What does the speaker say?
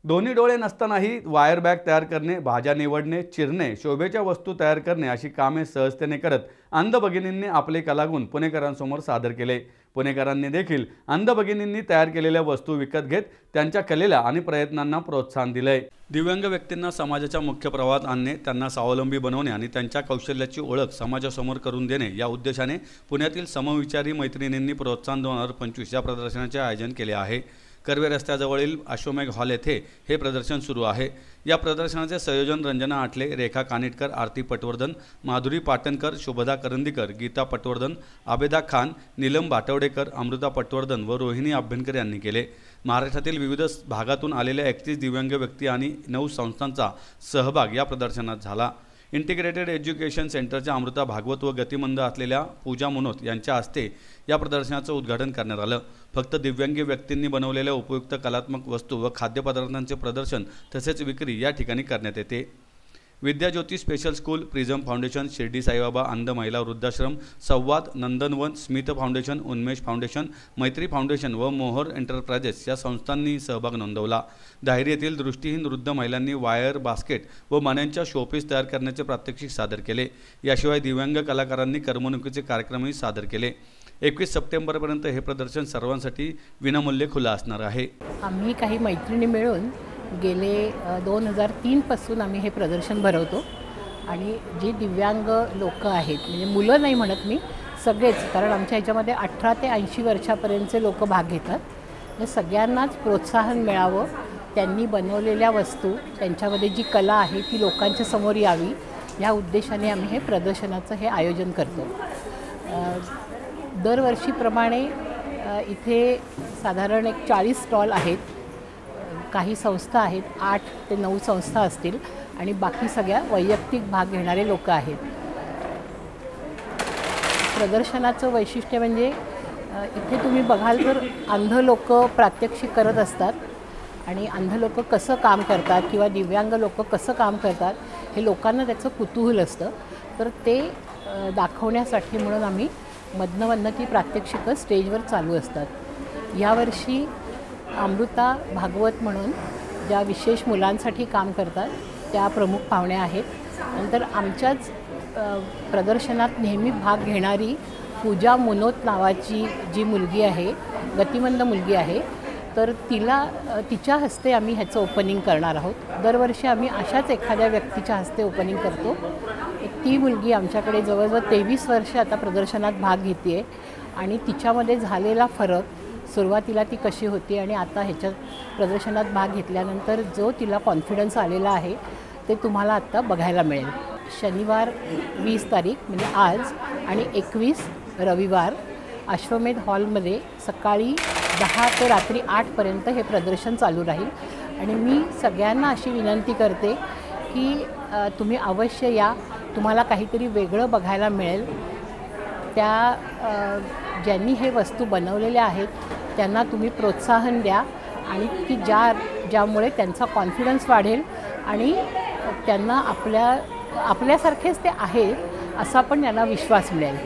दोन्ही डोळे नसतानाही वायर बॅग तयार करणे, भाज्या निवडणे, चिरणे, शोभेच्या वस्तू तयार करणे अशी कामे सहजतेने करत अंध भगिनींनी आपले कलागुण पुणेकरांसमोर सादर केले। पुणेकरांनी देखील अंध भगिनींनी तयार केलेल्या वस्तू विकत घेत त्यांच्या कलेला आणि प्रयत्नांना प्रोत्साहन दिले। दिव्यांग व्यक्तींना समाजाच्या मुख्य प्रवाहात आणणे, त्यांना स्वावलंबी बनवणे आणि त्यांच्या कौशल्याची ओळख समाजासमोर करून देणे या उद्देशाने पुण्यातील समविचारी मैत्रिणींनी प्रोत्साहन 2025 या प्रदर्शनाचे आयोजन केले आहे। कर्वे रस्त्याजवळील अश्वमेघ हॉल येथे हे प्रदर्शन सुरू आहे। या प्रदर्शनाचे संयोजन रंजना आठले, रेखा कानिटकर, आरती पटवर्धन, माधुरी पाटणकर, शुभदा करंदीकर, गीता पटवर्धन, आबेदा खान, नीलम भाटवडेकर, अमृता पटवर्धन व रोहिणी अभ्यंकर यांनी केले। महाराष्ट्रातील विविध भागातून आलेल्या 31 दिव्यांग व्यक्ती आणि 9 संस्थांचा सहभाग या प्रदर्शनात झाला। इंटिग्रेटेड एज्युकेशन सेंटरच्या अमृता भागवत व गतिमंद असलेल्या पूजा मनोत यांच्या हस्ते या प्रदर्शनाचं उद्घाटन करण्यात आलं। फक्त दिव्यांग व्यक्तींनी बनवलेल्या उपयुक्त कलात्मक वस्तू व खाद्यपदार्थांचे प्रदर्शन तसेच विक्री या ठिकाणी करण्यात येते। Vidyajyoti special school, prism foundation, Shirdi Saibaba अंध महिला वृद्धाश्रम, Samvad, Nandanvan, Smit foundation, Unmesh foundation, Maitri foundation व मोहर एंटरप्राइजेस या संस्थांनी सहभाग नोंदवला। दाहिरी येथील दृष्टीहीन वृद्ध महिलांनी वायर बास्केट व मण्यांच्या शोपीस तयार करण्याचे प्रात्यक्षिक सादर केले। याशिवाय दिव्यांग कलाकारांनी करमणुकीचे कार्यक्रमही सादर केले। 21 सप्टेंबरपर्यंत हे प्रदर्शन सर्वांसाठी विनामूल्य खुलं असणार आहे। आम्ही काही मैत्रिणी मिळून गेले 2003 पासून आम्ही हे प्रदर्शन भरवतो आणि जे दिव्यांग लोक आहेत, म्हणजे मुलं नाही म्हणत मी, सगळेच, कारण आमच्या ह्याच्यामध्ये 18 ते 80 वर्षापर्यंतचे लोक भाग घेतात। हे सगळ्यांनाच प्रोत्साहन मिळावं, त्यांनी बनवलेल्या वस्तू, त्यांच्यामध्ये जी कला आहे ती लोकांच्या समोर यावी, या उद्देशाने आम्ही हे प्रदर्शनाचं हे आयोजन करतो। दरवर्षीप्रमाणे इथे साधारण एक 40 स्टॉल आहेत। काही संस्था आहेत, 8 ते 9 संस्था असतील आणि बाकी सगळ्या वैयक्तिक भाग घेणारे लोक आहेत। प्रदर्शनाचं वैशिष्ट्य म्हणजे इथे तुम्ही बघाल तर अंध लोक प्रात्यक्षिक करत असतात आणि अंध लोक कसं काम करतात किंवा दिव्यांग लोक कसं काम करतात हे लोकांना त्याचं कुतूहल असतं, तर ते दाखवण्यासाठी म्हणून आम्ही मधनं ती प्रात्यक्षिकं स्टेजवर चालू असतात। यावर्षी अमृता भागवत म्हणून ज्या विशेष मुलांसाठी काम करतात त्या प्रमुख पाहुण्या आहेत। नंतर आमच्याच प्रदर्शनात नेहमी भाग घेणारी पूजा मनोत नावाची जी मुलगी आहे, गतिमंद मुलगी आहे, तर तिच्या हस्ते आम्ही ह्याचं ओपनिंग करणार आहोत। दरवर्षी आम्ही अशाच एखाद्या व्यक्तीच्या हस्ते ओपनिंग करतो। ती मुलगी आमच्याकडे जवळजवळ 23 वर्ष आता प्रदर्शनात भाग घेते आहे आणि तिच्यामध्ये झालेला फरक, सुरुवातीला ती कशी होती आणि आता ह्याच्यात प्रदर्शनात भाग घेतल्यानंतर जो तिला कॉन्फिडन्स आलेला आहे ते तुम्हाला आत्ता बघायला मिळेल। शनिवार 20 तारीख म्हणजे आज आणि 21 रविवार अश्वमेध हॉलमध्ये सकाळी 10 ते रात्री 8पर्यंत हे प्रदर्शन चालू राहील आणि मी सगळ्यांना अशी विनंती करते की तुम्ही अवश्य या, तुम्हाला काहीतरी वेगळं बघायला मिळेल। ज्यांनी हे वस्तू बनवलेल्या आहेत त्यांना तुम्ही प्रोत्साहन द्या आणि की ज्यामुळे त्यांचा कॉन्फिडन्स वाढेल आणि त्यांना आपल्यासारखेच ते आहेत असा पण त्यांना विश्वास मिळेल।